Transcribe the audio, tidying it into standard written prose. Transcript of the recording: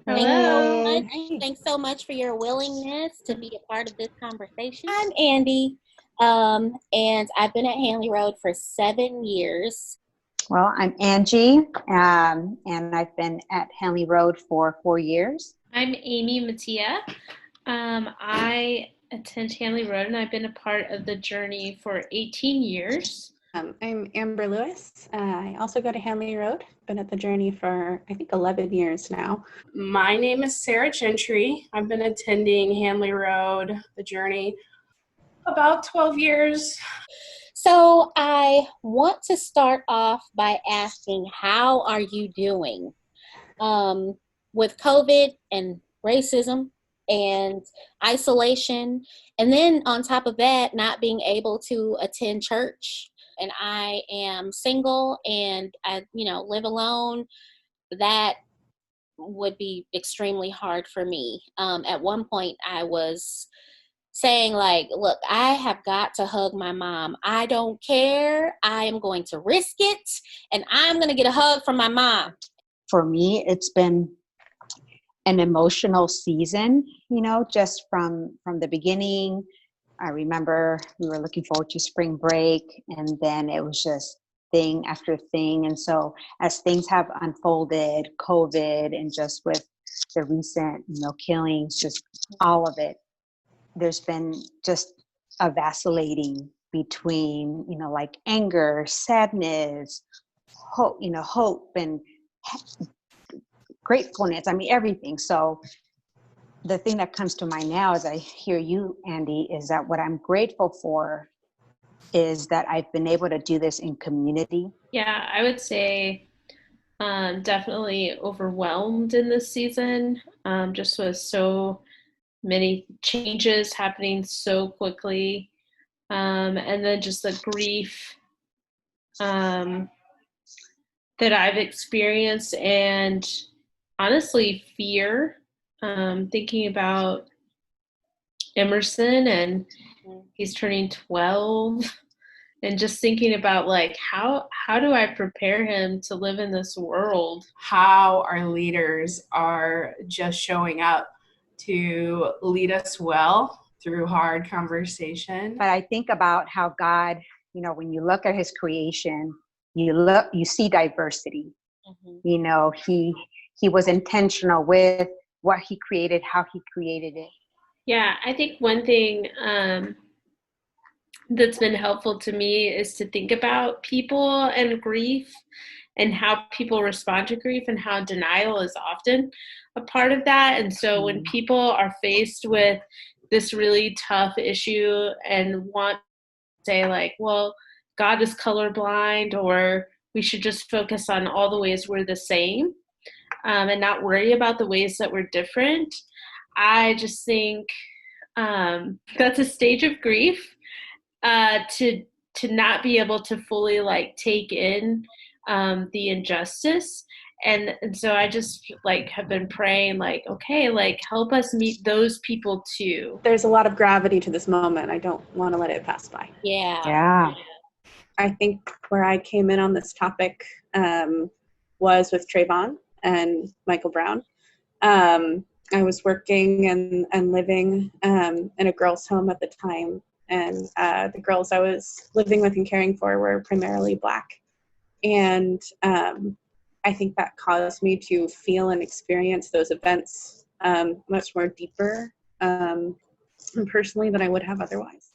Thanks so Hello. much. Hey. Thanks so much for your willingness to be a part of this conversation. I'm Andy. And I've been at Hanley Road for 7 years. Well, I'm Angie, and I've been at Hanley Road for 4 years. I'm Amy Mattia. I attend Hanley Road, and I've been a part of the journey for 18 years. I'm Amber Lewis. I also go to Hanley Road. Been at the journey for, I think, 11 years now. My name is Sarah Gentry. I've been attending Hanley Road, the journey, about 12 years. So I want to start off by asking, how are you doing with COVID and racism and isolation? And then on top of that, not being able to attend church. And I am single and I, live alone. That would be extremely hard for me. At one point I was saying like, look, I have got to hug my mom. I don't care. I am going to risk it. And I'm going to get a hug from my mom. For me, it's been an emotional season, just from the beginning. I remember we were looking forward to spring break, and then it was just thing after thing. And so as things have unfolded, COVID and just with the recent, killings, just all of it, there's been just a vacillating between, like anger, sadness, hope, hope and gratefulness. I mean, everything. So the thing that comes to mind now as I hear you, Andy, is that what I'm grateful for is that I've been able to do this in community. Yeah, I would say definitely overwhelmed in this season, just with so many changes happening so quickly. And then just the grief that I've experienced, and honestly fear, thinking about Emerson, and he's turning 12, and just thinking about like how do I prepare him to live in this world? How our leaders are just showing up to lead us well through hard conversation. But I think about how God, when you look at his creation, you see diversity. Mm-hmm. He was intentional with what he created, how he created it. Yeah, I think one thing that's been helpful to me is to think about people and grief and how people respond to grief, and how denial is often a part of that. And so when people are faced with this really tough issue and want to say like, well, God is colorblind, or we should just focus on all the ways we're the same, and not worry about the ways that we're different, I just think that's a stage of grief, to not be able to fully like take in the injustice. And so I just like have been praying like, okay, like help us meet those people too. There's a lot of gravity to this moment. I don't want to let it pass by. Yeah. I think where I came in on this topic was with Trayvon and Michael Brown. I was working and living in a girls' home at the time, and the girls I was living with and caring for were primarily Black. And I think that caused me to feel and experience those events much more deeper and personally than I would have otherwise.